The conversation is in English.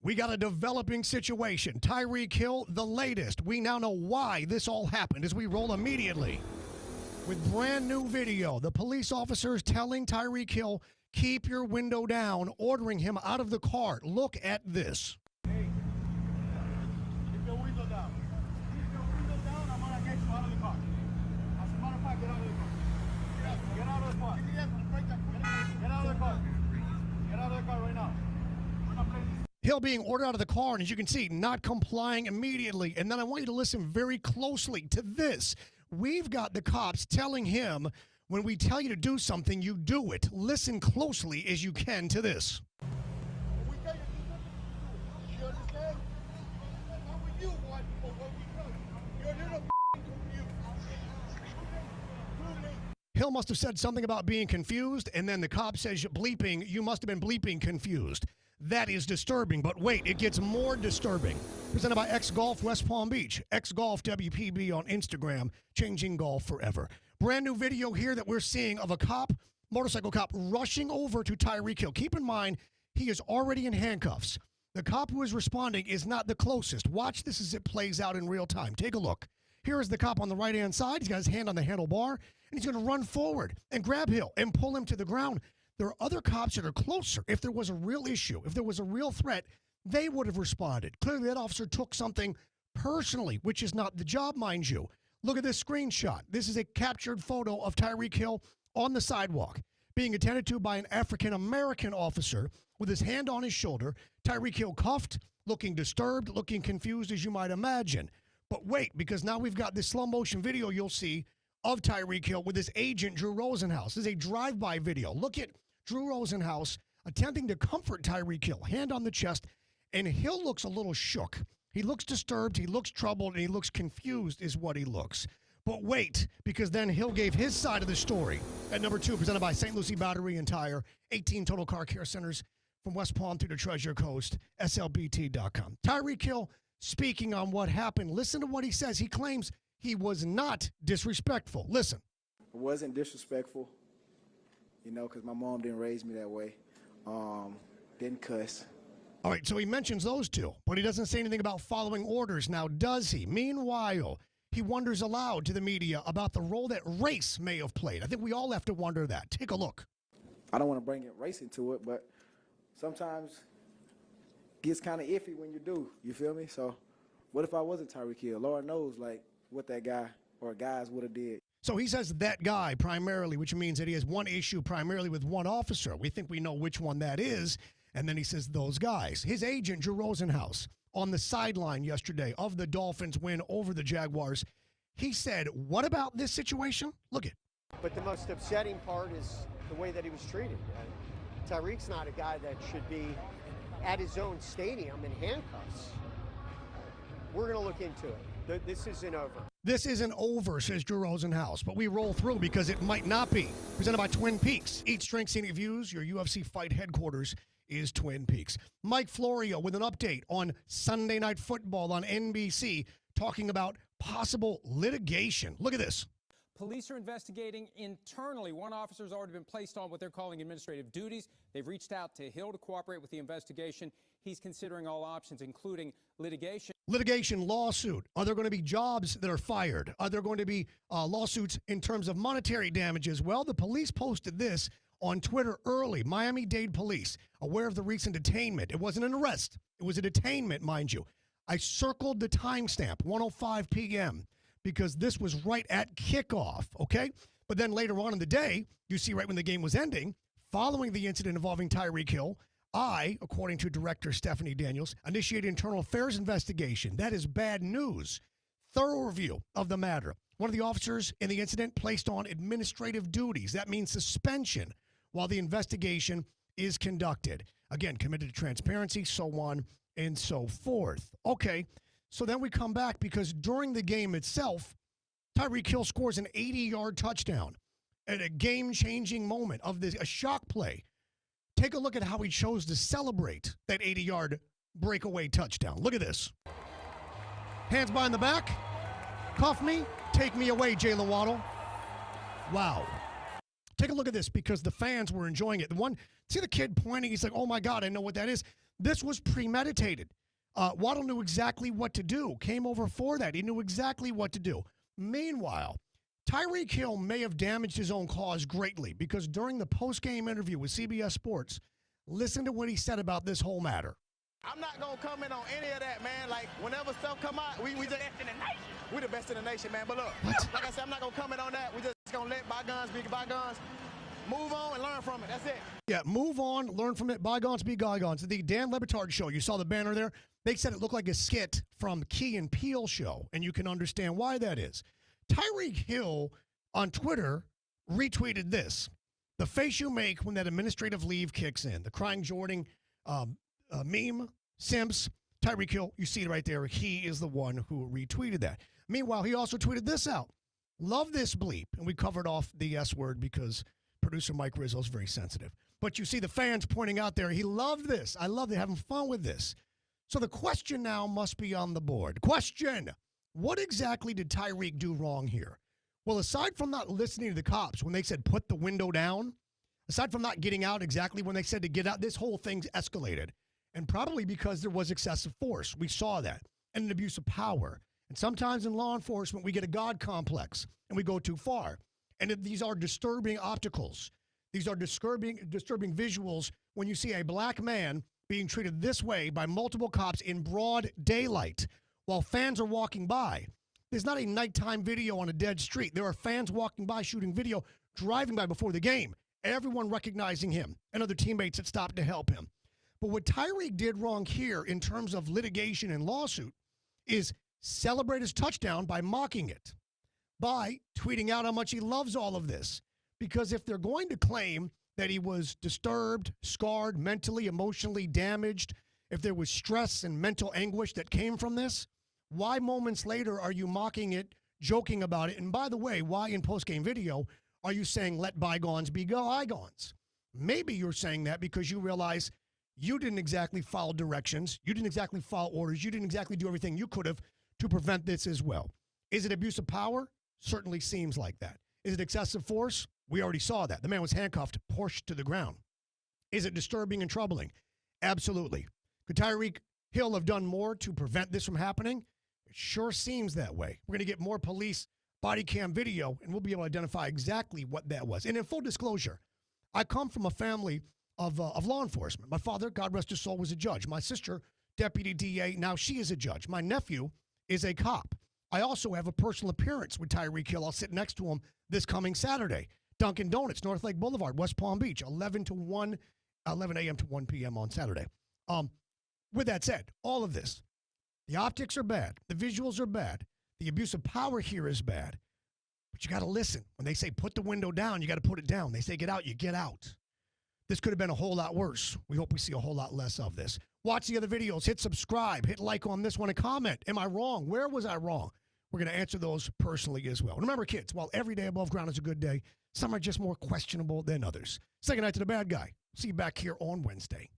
We got a developing situation. Tyreek Hill, the latest. We now know why this all happened as we roll immediately with brand new video. The police officers telling Tyreek Hill, keep your window down, ordering him out of the car. Look at this. Hey, keep your window down. Keep your window down, I'm gonna get you out of the car. As a matter of fact, get out of the car. Get out of the car. Get out of the car. Get out of the car right now. Hill being ordered out of the car, and as you can see, not complying immediately. And then I want you to listen very closely to this. We've got the cops telling him, when we tell you to do something, you do it. Listen closely as you can to this. We tell you to do something, you understand? Not with you, what, but what we do. You're a little confused. Hill must have said something about being confused, and then the cop says, bleeping, you must have been bleeping confused. That is disturbing, but wait, it gets more disturbing. Presented by X Golf West Palm Beach. X Golf WPB on Instagram, changing golf forever. Brand new video here that we're seeing of a cop, motorcycle cop, rushing over to Tyreek Hill. Keep in mind, he is already in handcuffs. The cop who is responding is not the closest. Watch this as it plays out in real time. Take a look. Here is the cop on the right-hand side. He's got his hand on the handlebar, and he's going to run forward and grab Hill and pull him to the ground. There are other cops that are closer. If there was a real issue, if there was a real threat, they would have responded. Clearly, that officer took something personally, which is not the job, mind you. Look at this screenshot. This is a captured photo of Tyreek Hill on the sidewalk, being attended to by an African-American officer with his hand on his shoulder. Tyreek Hill cuffed, looking disturbed, looking confused, as you might imagine. But wait, because now we've got this slow-motion video you'll see of Tyreek Hill with his agent, Drew Rosenhaus. This is a drive-by video. Look at Drew Rosenhaus attempting to comfort Tyreek Hill, hand on the chest, and Hill looks a little shook. He looks disturbed, he looks troubled, and he looks confused is what he looks. But wait, because then Hill gave his side of the story. At number 2, presented by St. Lucie Battery and Tire, 18 total car care centers from West Palm through the Treasure Coast, slbt.com. Tyreek Hill speaking on what happened. Listen to what he says. He claims he was not disrespectful. Listen. It wasn't disrespectful, you know, because my mom didn't raise me that way. Didn't cuss. All right, so he mentions those two, but he doesn't say anything about following orders. Now, does he? Meanwhile, he wonders aloud to the media about the role that race may have played. I think we all have to wonder that. Take a look. I don't want to bring race into it, but sometimes it gets kind of iffy when you do. You feel me? So what if I wasn't Tyreek Hill? Lord knows, like, what that guy or guys would have did. So he says that guy primarily, which means that he has one issue primarily with one officer. We think we know which one that is. And then he says those guys. His agent, Drew Rosenhaus, on the sideline yesterday of the Dolphins win over the Jaguars, he said, what about this situation? Look it. But the most upsetting part is the way that he was treated. Tyreek's not a guy that should be at his own stadium in handcuffs. We're going to look into it. This isn't over. This isn't over, says Drew Rosenhaus, but we roll through because it might not be. Presented by Twin Peaks. Eat Strength Scenic Views, your UFC fight headquarters is Twin Peaks. Mike Florio with an update on Sunday Night Football on NBC, talking about possible litigation. Look at this. Police are investigating internally. One officer has already been placed on what they're calling administrative duties. They've reached out to Hill to cooperate with the investigation. He's considering all options, including litigation. Litigation lawsuit. Are there going to be jobs that are fired? Are there going to be lawsuits in terms of monetary damages? Well, the police posted this on Twitter early. Miami-Dade police, aware of the recent detainment. It wasn't an arrest. It was a detainment, mind you. I circled the timestamp, 1:05 p.m., because this was right at kickoff, okay? But then later on in the day, you see right when the game was ending, following the incident involving Tyreek Hill, I, according to Director Stephanie Daniels, initiated internal affairs investigation. That is bad news. Thorough review of the matter. One of the officers in the incident placed on administrative duties. That means suspension while the investigation is conducted. Again, committed to transparency, so on and so forth. Okay, so then we come back because during the game itself, Tyreek Hill scores an 80-yard touchdown at a game-changing moment of a shock play. Take a look at how he chose to celebrate that 80-yard breakaway touchdown. Look at this. Hands behind the back. Cuff me. Take me away, Jaylen Waddle. Wow. Take a look at this because the fans were enjoying it. See the kid pointing? He's like, oh, my God, I know what that is. This was premeditated. Waddle knew exactly what to do, came over for that. He knew exactly what to do. Meanwhile, Tyreek Hill may have damaged his own cause greatly because during the post-game interview with CBS Sports, listen to what he said about this whole matter. I'm not gonna comment on any of that, man. Like whenever stuff come out, we just best in the nation. We're the best in the nation, man. But look, like I said, I'm not gonna comment on that. We just gonna let bygones be bygones. Move on and learn from it. That's it. Yeah, move on, learn from it. Bygones be bygones. The Dan Le Batard show, you saw the banner there. They said it looked like a skit from Key and Peele show, and you can understand why that is. Tyreek Hill on Twitter retweeted this. The face you make when that administrative leave kicks in. The crying Jordan meme, Simps, Tyreek Hill, you see it right there. He is the one who retweeted that. Meanwhile, he also tweeted this out. Love this bleep. And we covered off the S word because producer Mike Rizzo is very sensitive. But you see the fans pointing out there, he loved this. I love it, having fun with this. So the question now must be on the board. Question, what exactly did Tyreek do wrong here? Well, aside from not listening to the cops when they said put the window down, aside from not getting out exactly when they said to get out, this whole thing's escalated. And probably because there was excessive force. We saw that. And an abuse of power. And sometimes in law enforcement, we get a God complex and we go too far. And these are disturbing opticals. These are disturbing visuals when you see a black man being treated this way by multiple cops in broad daylight while fans are walking by. There's not a nighttime video on a dead street. There are fans walking by, shooting video, driving by before the game. Everyone recognizing him and other teammates that stopped to help him. But what Tyreek did wrong here in terms of litigation and lawsuit is celebrate his touchdown by mocking it, by tweeting out how much he loves all of this. Because if they're going to claim that he was disturbed, scarred, mentally, emotionally damaged, if there was stress and mental anguish that came from this, why moments later are you mocking it, joking about it? And by the way, why in post-game video are you saying let bygones be bygones? Maybe you're saying that because you realize you didn't exactly follow directions, you didn't exactly follow orders, you didn't exactly do everything you could have to prevent this as well. Is it abuse of power? Certainly seems like that. Is it excessive force? We already saw that. The man was handcuffed, pushed to the ground. Is it disturbing and troubling? Absolutely. Could Tyreek Hill have done more to prevent this from happening? It sure seems that way. We're going to get more police body cam video, and we'll be able to identify exactly what that was. And in full disclosure, I come from a family of law enforcement. My father, God rest his soul, was a judge. My sister, deputy DA, now she is a judge. My nephew is a cop. I also have a personal appearance with Tyreek Hill. I'll sit next to him this coming Saturday. Dunkin' Donuts, North Lake Boulevard, West Palm Beach, 11 a.m. to 1 p.m. on Saturday. With that said, all of this, the optics are bad. The visuals are bad. The abuse of power here is bad. But you got to listen. When they say put the window down, you got to put it down. They say get out, you get out. This could have been a whole lot worse. We hope we see a whole lot less of this. Watch the other videos. Hit subscribe. Hit like on this one and comment. Am I wrong? Where was I wrong? We're going to answer those personally as well. Remember, kids, while every day above ground is a good day, some are just more questionable than others. Say goodnight to the bad guy. See you back here on Wednesday.